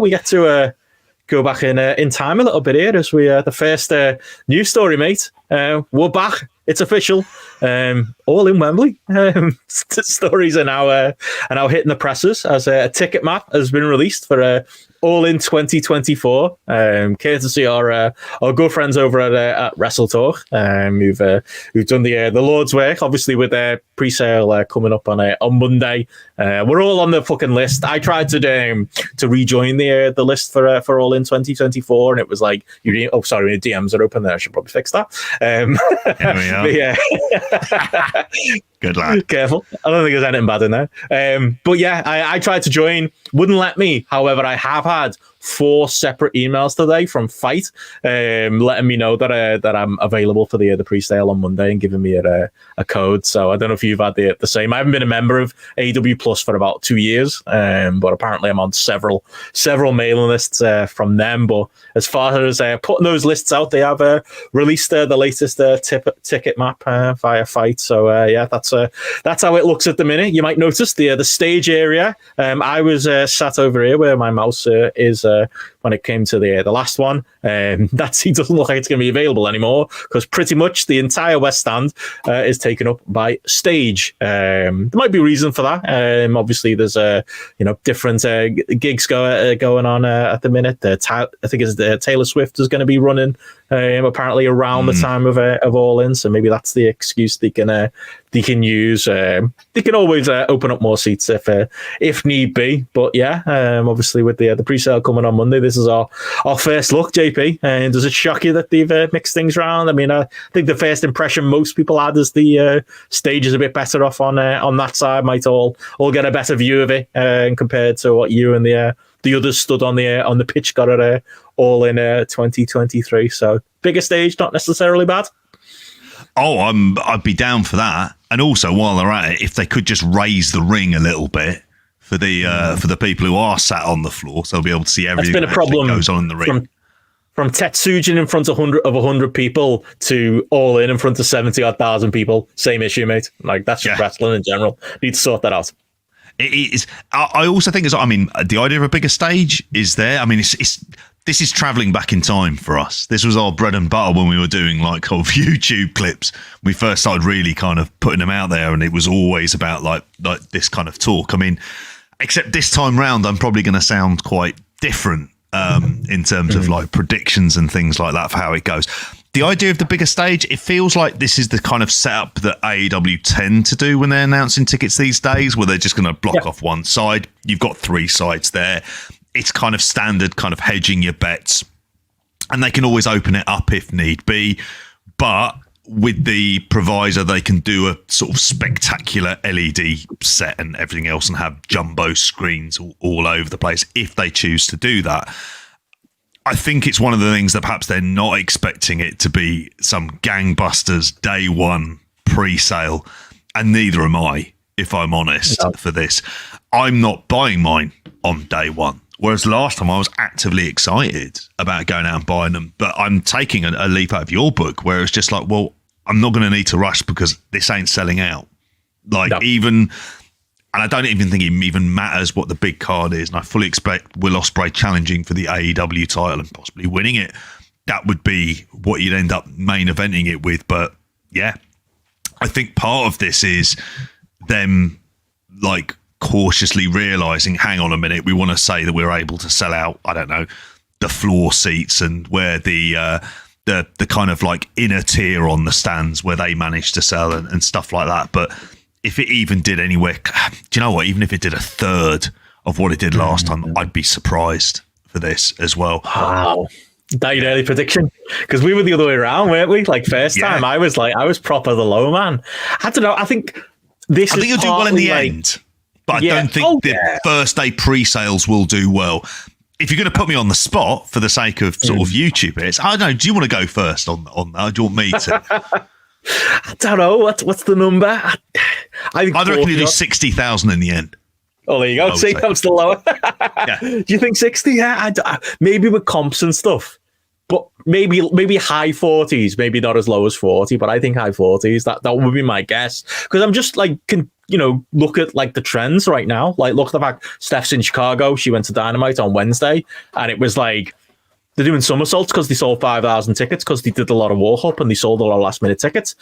we get to go back in time a little bit here as we the first news story, mate. We're back. It's official. All in Wembley. Stories are now hitting the presses as a ticket map has been released for All In 2024. Courtesy our good friends over at Wrestle Talk, who've done the Lord's work, obviously with their pre-sale coming up on Monday. We're all on the fucking list. I tried to rejoin the list for All In 2024, and it was like sorry, DMs are open there. I should probably fix that. Here we are. Yeah. Good lad. Careful. I don't think there's anything bad in there. But yeah, I tried to join. Wouldn't let me. However, I have had 4 separate emails today from Fight, letting me know that I'm available for the pre-sale on Monday and giving me a code. So I don't know if you've had the same. I haven't been a member of AEW Plus for about 2 years, but apparently I'm on several mailing lists from them. But as far as putting those lists out, they have released the latest ticket map via Fight. So yeah, that's how it looks at the minute. You might notice the stage area. I was sat over here where my mouse is when it came to the last one. He doesn't look like it's going to be available anymore because pretty much the entire West Stand is taken up by stage. There might be a reason for that. Obviously, there's different gigs going on at the minute. I think it's Taylor Swift is going to be running apparently around the time of All In, so maybe that's the excuse they can use. They can always open up more seats if need be. But yeah, obviously with the pre-sale coming on Monday, this is our first look, JP. And does it shock you that they've mixed things around? I mean, I think the first impression most people had is the stage is a bit better off on that side. Might all get a better view of it compared to what you and the others stood on the pitch got at All In 2023. So bigger stage, not necessarily bad. Oh, I'd be down for that. And also, while they're at it, if they could just raise the ring a little bit for the people who are sat on the floor, so they'll be able to see everything that goes on in the ring. From Tetsujin in front of 100 people to All In front of 70,000 people, same issue, mate. Like that's just wrestling in general. Need to sort that out. It is. I also think the idea of a bigger stage is there. I mean, this is traveling back in time for us. This was our bread and butter when we were doing like YouTube clips. We first started really kind of putting them out there, and it was always about like this kind of talk. I mean, except this time round, I'm probably going to sound quite different in terms of like predictions and things like that for how it goes. The idea of the bigger stage, it feels like this is the kind of setup that AEW tend to do when they're announcing tickets these days, where they're just going to block off one side. You've got 3 sides there. It's kind of standard kind of hedging your bets, and they can always open it up if need be. But with the proviso, they can do a sort of spectacular LED set and everything else and have jumbo screens all over the place if they choose to do that. I think it's one of the things that perhaps they're not expecting it to be some gangbusters day one pre-sale, and neither am I, if I'm honest, for this. I'm not buying mine on day one. Whereas last time I was actively excited about going out and buying them, but I'm taking a leap out of your book where it's just like, well, I'm not going to need to rush because this ain't selling out. And I don't even think it even matters what the big card is. And I fully expect Will Ospreay challenging for the AEW title and possibly winning it. That would be what you'd end up main eventing it with. But yeah, I think part of this is them like cautiously realizing, hang on a minute, we want to say that we're able to sell out, I don't know, the floor seats and where the kind of like inner tier on the stands where they manage to sell and stuff like that. But if it even did anywhere, do you know what? Even if it did a third of what it did last time, I'd be surprised for this as well. Wow. That early prediction, because we were the other way around, weren't we? Like first time, I was proper the low man. I don't know. I think you'll do well in the end, but I don't think the first day pre-sales will do well. If you're going to put me on the spot for the sake of sort of YouTube bits, I don't know. Do you want to go first on that? Do you want me to? I don't know. What's the number? I reckon you do 60,000 in the end. Oh, there you go. See, I'm still lower. Do you think 60? Yeah, maybe with comps and stuff. but maybe high 40s, maybe not as low as 40, but I think high 40s. That would be my guess, because I'm just like, look at like the trends right now. Like, look at the fact Steph's in Chicago. She went to Dynamite on Wednesday, and it was like they're doing somersaults because they sold 5,000 tickets because they did a lot of walk up and they sold a lot of last minute tickets.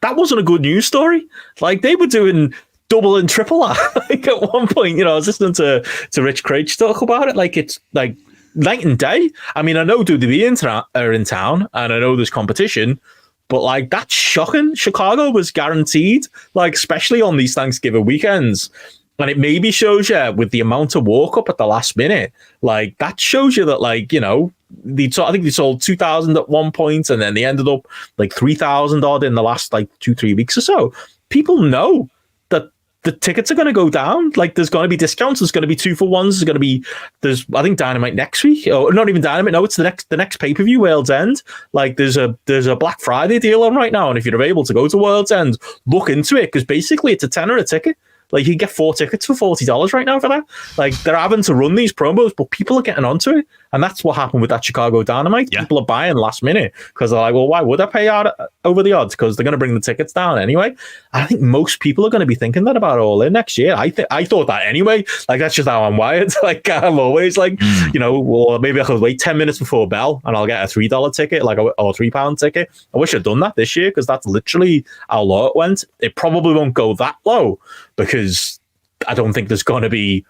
That wasn't a good news story. Like, they were doing double and triple that. Like, at one point, I was listening to Rich Craig talk about it. Like, it's like night and day. I mean, I know WWE are in town, and I know there's competition, but like, that's shocking. Chicago was guaranteed, like, especially on these Thanksgiving weekends. And it maybe shows you, with the amount of walk up at the last minute, like, that shows you that, like, I think they sold 2,000 at one point, and then they ended up like 3,000 odd in the last like 2-3 weeks or so. People know that the tickets are going to go down. Like, there's going to be discounts. There's going to be 2-for-1s. There's I think Dynamite next week, or not even Dynamite. No, it's the next pay-per-view, World's End. Like, there's a Black Friday deal on right now, and if you're able to go to World's End, look into it, because basically it's a tenner a ticket. Like, you can get 4 tickets for $40 right now for that. Like, they're having to run these promos, but people are getting onto it. And that's what happened with that Chicago Dynamite. Yeah. People are buying last minute because they're like, well, why would I pay out over the odds? Because they're going to bring the tickets down anyway. And I think most people are going to be thinking that about All In next year. I thought that anyway. Like, that's just how I'm wired. Like, I'm always like, well, maybe I could wait 10 minutes before bell and I'll get a $3 ticket, like, or £3 ticket. I wish I'd done that this year, because that's literally how low it went. It probably won't go that low, because I don't think it's going to be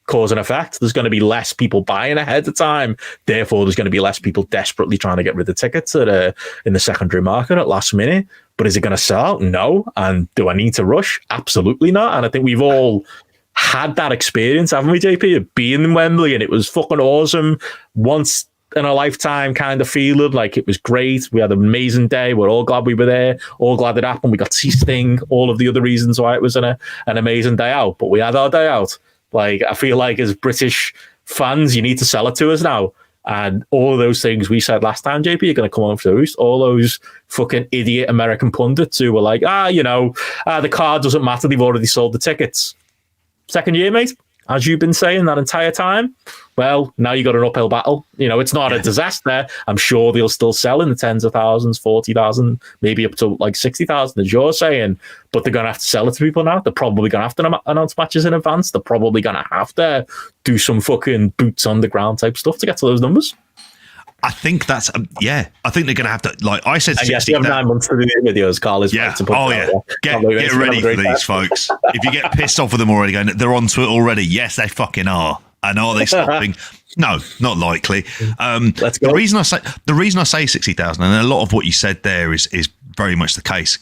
cause and effect. There's going to be less people buying ahead of time. Therefore, there's going to be less people desperately trying to get rid of tickets in the secondary market at last minute. But is it going to sell out? No. And do I need to rush? Absolutely not. And I think we've all had that experience, haven't we, JP, of being in Wembley, and it was fucking awesome. Once in a lifetime kind of feeling. Like, it was great. We had an amazing day. We're all glad we were there, all glad it happened. We got to see Sting, all of the other reasons why it was an amazing day out. But we had our day out. Like, I feel like as British fans, you need to sell it to us now. And all of those things we said last time, JP, are going to come on for the roost. All those fucking idiot American pundits who were like, the card doesn't matter. They've already sold the tickets. Second year, mate, as you've been saying that entire time. Well, now you got an uphill battle. It's not a disaster. I'm sure they'll still sell in the tens of thousands, 40,000, maybe up to like 60,000, as you're saying. But they're going to have to sell it to people now. They're probably going to have to announce matches in advance. They're probably going to have to do some fucking boots on the ground type stuff to get to those numbers. I think that's I think they're going to have to, like I said. Yes, you have 9 months to do the videos. Carl is right to put Get ready for these folks. If you get pissed off with them already, going, they're onto it already. Yes, they fucking are. And are they stopping? No, not likely. Let's go. The reason I say 60,000, and a lot of what you said there is very much the case.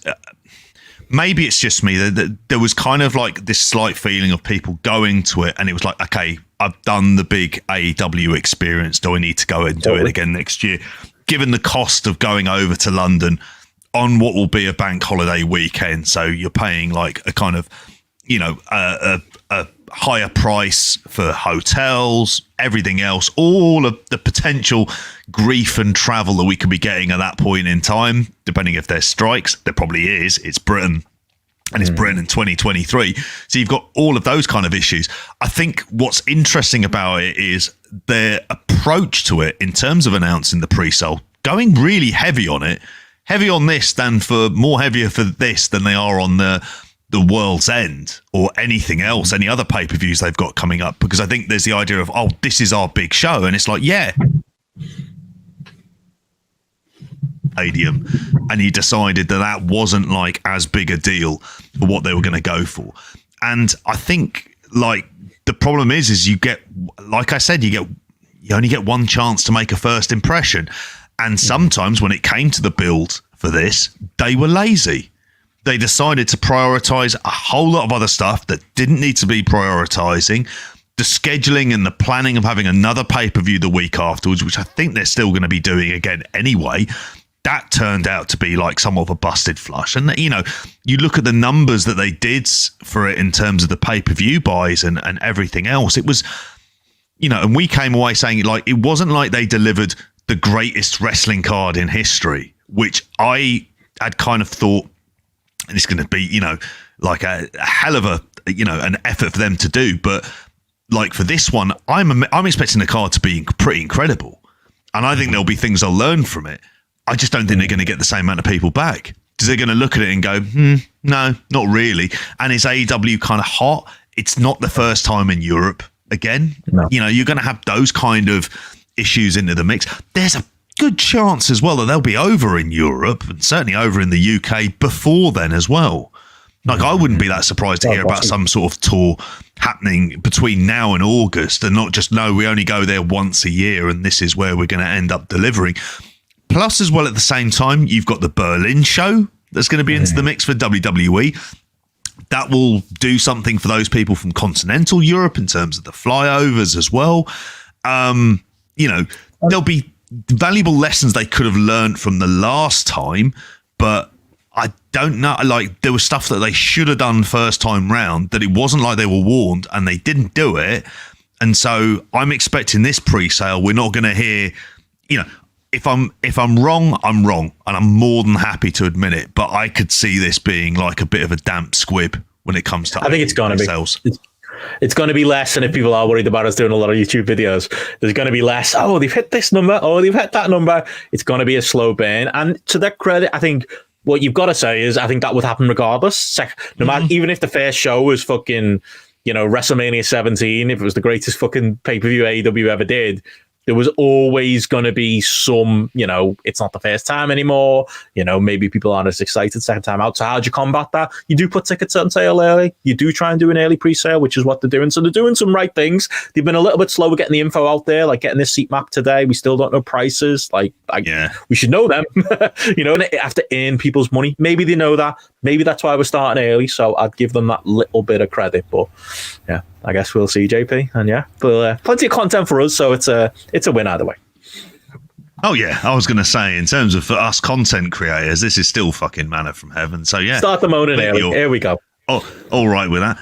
Maybe it's just me that there was kind of like this slight feeling of people going to it, and it was like, okay, I've done the big AEW experience. Do I need to go and do it again next year? Given the cost of going over to London on what will be a bank holiday weekend, so you're paying like a kind of, a higher price for hotels, everything else, all of the potential grief and travel that we could be getting at that point in time, depending if there's strikes. There probably is. It's Britain. And it's Britain in 2023. So you've got all of those kind of issues. I think what's interesting about it is their approach to it in terms of announcing the pre-sale, going really heavy on it, heavy on this more heavier for this than they are on the World's End or anything else, any other pay-per-views they've got coming up. Because I think there's the idea of, this is our big show. And it's like, stadium, and he decided that wasn't like as big a deal for what they were going to go for. And I think like the problem is you get, like I said, you only get one chance to make a first impression. And sometimes when it came to the build for this, they were lazy. They decided to prioritize a whole lot of other stuff that didn't need to be prioritizing. The scheduling and the planning of having another pay-per-view the week afterwards, which I think they're still going to be doing again anyway, that turned out to be like somewhat of a busted flush. And, you look at the numbers that they did for it in terms of the pay-per-view buys and everything else. It was, and we came away saying like, it wasn't like they delivered the greatest wrestling card in history, which I had kind of thought, and it's going to be, like a hell of a, an effort for them to do. But like for this one, I'm expecting the card to be pretty incredible. And I think there'll be things I'll learn from it. I just don't think they're going to get the same amount of people back. Because they're going to look at it and go, no, not really. And is AEW kind of hot? It's not the first time in Europe again. No. You know, you're going to have those kind of issues into the mix. There's a good chance as well that they'll be over in Europe and certainly over in the UK before then as well. Like, I wouldn't be that surprised to hear about some sort of tour happening between now and August, and not just, no, we only go there once a year and this is where we're going to end up delivering. Plus, as well, at the same time, you've got the Berlin show that's going to be into the mix for WWE. That will do something for those people from continental Europe in terms of the flyovers as well. You know, there'll be valuable lessons they could have learned from the last time, but I don't know. Like, there was stuff that they should have done first time round that it wasn't like they were warned and they didn't do it. And so I'm expecting this pre-sale, we're not going to hear, you know, if I'm wrong, I'm wrong, and I'm more than happy to admit it. But I could see this being like a bit of a damp squib when it comes to. I think it's going to be. It's going to be less, and if people are worried about us doing a lot of YouTube videos, there's going to be less. Oh, they've hit this number. Oh, they've hit that number. It's going to be a slow burn, and to their credit, I think what you've got to say is I think that would happen regardless. No matter, even if the first show was fucking, you know, WrestleMania 17, if it was the greatest fucking pay-per-view AEW ever did, there was always going to be some, you know, it's not the first time anymore. You know, maybe people aren't as excited second time out. So how do you combat that? You do put tickets on sale early. You do try and do an early pre-sale, which is what they're doing. So they're doing some right things. They've been a little bit slower getting the info out there, like getting this seat map today. We still don't know prices. We should know them. You know, and they have to earn people's money. Maybe they know that. Maybe that's why we're starting early. So I'd give them that little bit of credit. But yeah, I guess we'll see, JP. And yeah, but plenty of content for us. So it's a win either way. Oh yeah, I was going to say, in terms of for us content creators, this is still fucking manna from heaven. So yeah, start the moaning early. Here we go. Oh, all right with that.